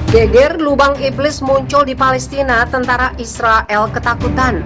Geger lubang iblis muncul di Palestina, tentara Israel ketakutan.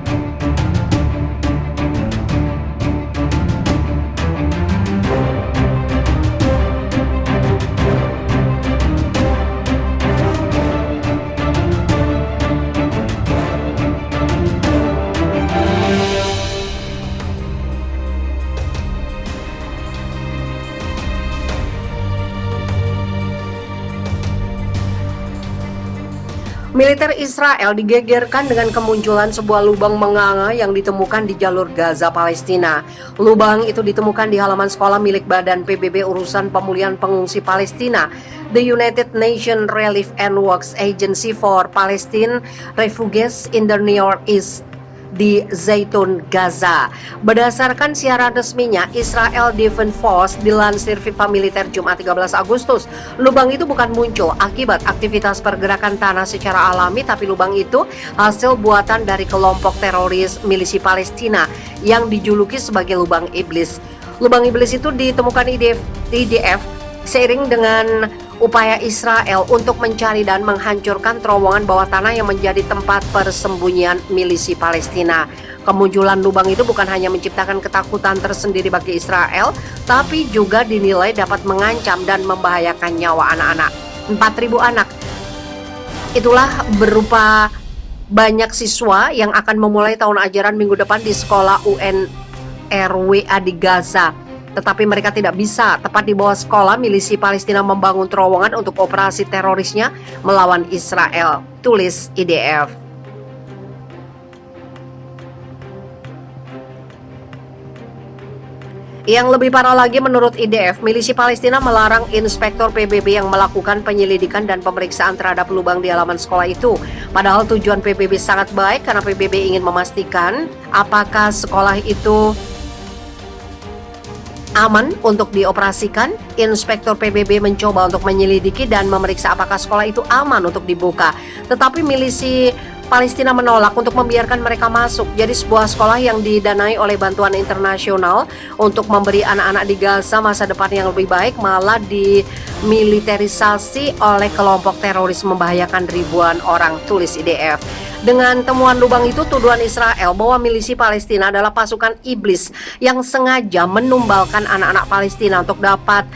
Militer Israel digegerkan dengan kemunculan sebuah lubang menganga yang ditemukan di jalur Gaza, Palestina. Lubang itu ditemukan di halaman sekolah milik Badan PBB Urusan Pemulihan Pengungsi Palestina, the United Nations Relief and Works Agency for Palestine Refugees in the Near East di Zaitun, Gaza. Berdasarkan siaran resminya, Israel Defense Force dilansir FIFA Militer Jumat 13 Agustus, lubang itu bukan muncul akibat aktivitas pergerakan tanah secara alami, tapi lubang itu hasil buatan dari kelompok teroris milisi Palestina yang dijuluki sebagai lubang iblis. Lubang iblis itu ditemukan IDF seiring dengan upaya Israel untuk mencari dan menghancurkan terowongan bawah tanah yang menjadi tempat persembunyian milisi Palestina. Kemunculan lubang itu bukan hanya menciptakan ketakutan tersendiri bagi Israel, tapi juga dinilai dapat mengancam dan membahayakan nyawa anak-anak. 4.000 anak. Itulah berupa banyak siswa yang akan memulai tahun ajaran minggu depan di sekolah UNRWA di Gaza. Tetapi mereka tidak bisa. Tepat di bawah sekolah, milisi Palestina membangun terowongan untuk operasi terorisnya melawan Israel, tulis IDF. Yang lebih parah lagi, menurut IDF, milisi Palestina melarang inspektor PBB yang melakukan penyelidikan dan pemeriksaan terhadap lubang di halaman sekolah itu. Padahal tujuan PBB sangat baik karena PBB ingin memastikan apakah sekolah itu aman untuk dioperasikan. Inspektur PBB mencoba untuk menyelidiki dan memeriksa apakah sekolah itu aman untuk dibuka. Tetapi milisi Palestina menolak untuk membiarkan mereka masuk. Jadi sebuah sekolah yang didanai oleh bantuan internasional untuk memberi anak-anak di Gaza masa depan yang lebih baik malah dimiliterisasi oleh kelompok teroris membahayakan ribuan orang, tulis IDF. Dengan temuan lubang itu, tuduhan Israel bahwa milisi Palestina adalah pasukan iblis yang sengaja menumbalkan anak-anak Palestina untuk dapat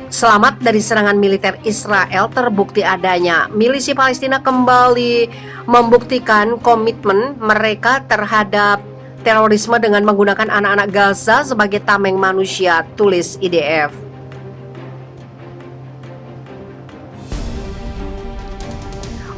selamat dari serangan militer Israel terbukti adanya. Milisi Palestina kembali membuktikan komitmen mereka terhadap terorisme dengan menggunakan anak-anak Gaza sebagai tameng manusia, tulis IDF.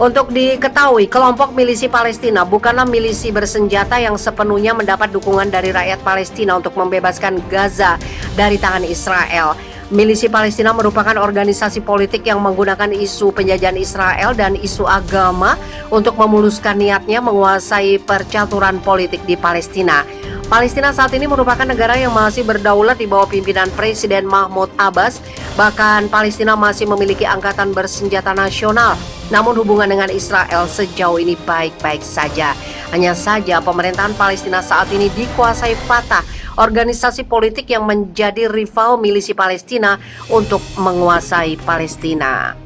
Untuk diketahui, kelompok milisi Palestina bukanlah milisi bersenjata yang sepenuhnya mendapat dukungan dari rakyat Palestina untuk membebaskan Gaza dari tangan Israel. Milisi Palestina merupakan organisasi politik yang menggunakan isu penjajahan Israel dan isu agama untuk memuluskan niatnya menguasai percaturan politik di Palestina. Palestina saat ini merupakan negara yang masih berdaulat di bawah pimpinan Presiden Mahmud Abbas. Bahkan Palestina masih memiliki angkatan bersenjata nasional. Namun hubungan dengan Israel sejauh ini baik-baik saja. Hanya saja pemerintahan Palestina saat ini dikuasai Fatah, organisasi politik yang menjadi rival milisi Palestina untuk menguasai Palestina.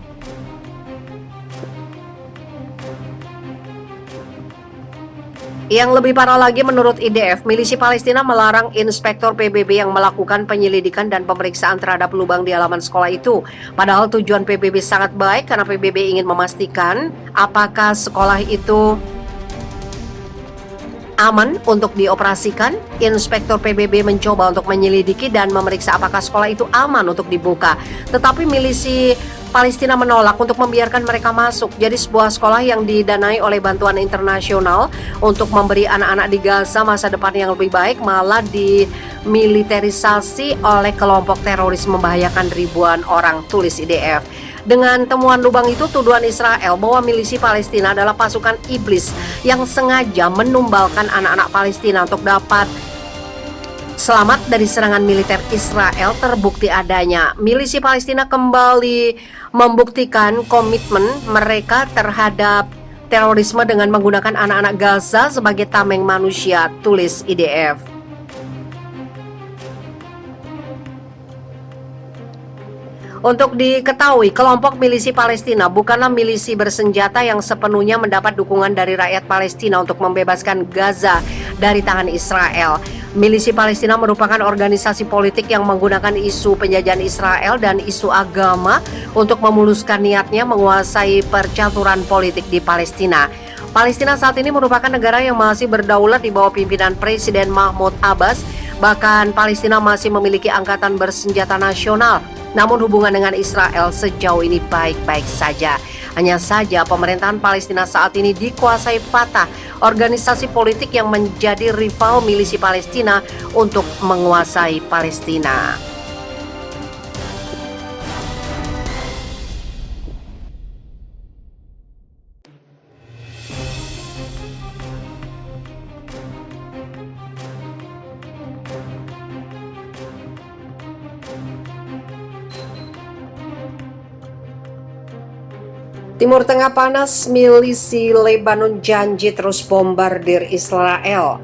Yang lebih parah lagi, menurut IDF, milisi Palestina melarang inspektor PBB yang melakukan penyelidikan dan pemeriksaan terhadap lubang di halaman sekolah itu. Padahal tujuan PBB sangat baik karena PBB ingin memastikan apakah sekolah itu aman untuk dioperasikan. Inspektur PBB mencoba untuk menyelidiki dan memeriksa apakah sekolah itu aman untuk dibuka. Tetapi milisi Palestina menolak untuk membiarkan mereka masuk. Jadi sebuah sekolah yang didanai oleh bantuan internasional untuk memberi anak-anak di Gaza masa depan yang lebih baik malah dimiliterisasi oleh kelompok teroris membahayakan ribuan orang, tulis IDF. Dengan temuan lubang itu, tuduhan Israel bahwa milisi Palestina adalah pasukan iblis yang sengaja menumbalkan anak-anak Palestina untuk dapat selamat dari serangan militer Israel terbukti adanya. Milisi Palestina kembali membuktikan komitmen mereka terhadap terorisme dengan menggunakan anak-anak Gaza sebagai tameng manusia, tulis IDF. Untuk diketahui, kelompok milisi Palestina bukanlah milisi bersenjata yang sepenuhnya mendapat dukungan dari rakyat Palestina untuk membebaskan Gaza dari tangan Israel. Milisi Palestina merupakan organisasi politik yang menggunakan isu penjajahan Israel dan isu agama untuk memuluskan niatnya menguasai percaturan politik di Palestina. Palestina saat ini merupakan negara yang masih berdaulat di bawah pimpinan Presiden Mahmud Abbas. Bahkan Palestina masih memiliki angkatan bersenjata nasional. Namun hubungan dengan Israel sejauh ini baik-baik saja. Hanya saja pemerintahan Palestina saat ini dikuasai Fatah, organisasi politik yang menjadi rival milisi Palestina untuk menguasai Palestina. Timur Tengah panas, milisi Lebanon janji terus bombardir Israel.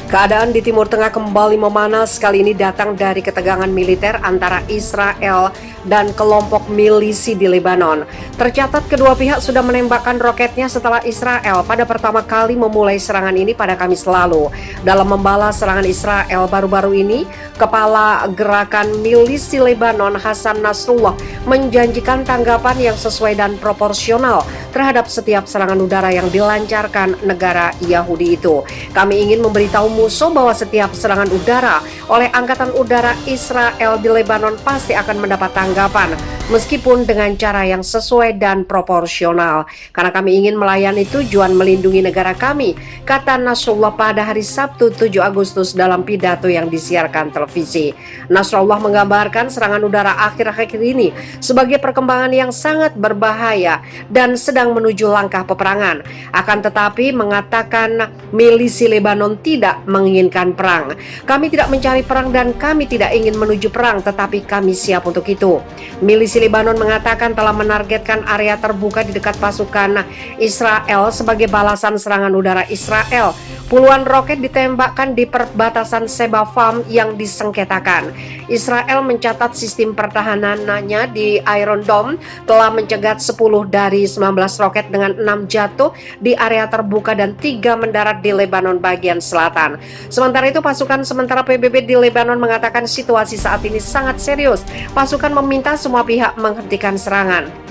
Keadaan di Timur Tengah kembali memanas, kali ini datang dari ketegangan militer antara Israel dan kelompok milisi di Lebanon. Tercatat kedua pihak sudah menembakkan roketnya setelah Israel pada pertama kali memulai serangan ini pada Kamis lalu. Dalam membalas serangan Israel baru-baru ini, Kepala Gerakan Milisi Lebanon Hassan Nasrullah menjanjikan tanggapan yang sesuai dan proporsional terhadap setiap serangan udara yang dilancarkan negara Yahudi itu. Kami ingin memberitahu musuh bahwa setiap serangan udara oleh Angkatan Udara Israel di Lebanon pasti akan mendapat tanggapan, meskipun dengan cara yang sesuai dan proporsional. Karena kami ingin melayani tujuan melindungi negara kami, kata Nasrullah pada hari Sabtu 7 Agustus dalam pidato yang disiarkan televisi. Nasrullah menggambarkan serangan udara akhir-akhir ini sebagai perkembangan yang sangat berbahaya dan sedang menuju langkah peperangan. Akan tetapi mengatakan milisi Lebanon tidak menginginkan perang. Kami tidak mencari perang dan kami tidak ingin menuju perang, tetapi kami siap untuk itu. Milisi Lebanon mengatakan telah menargetkan area terbuka di dekat pasukan Israel sebagai balasan serangan udara Israel. Puluhan roket ditembakkan di perbatasan Sheba Farm yang disengketakan. Israel mencatat sistem pertahanannya di Iron Dome telah mencegat 10 dari 19 roket dengan 6 jatuh di area terbuka dan 3 mendarat di Lebanon bagian selatan. Sementara itu pasukan sementara PBB di Lebanon mengatakan situasi saat ini sangat serius. Pasukan meminta semua pihak menghentikan serangan.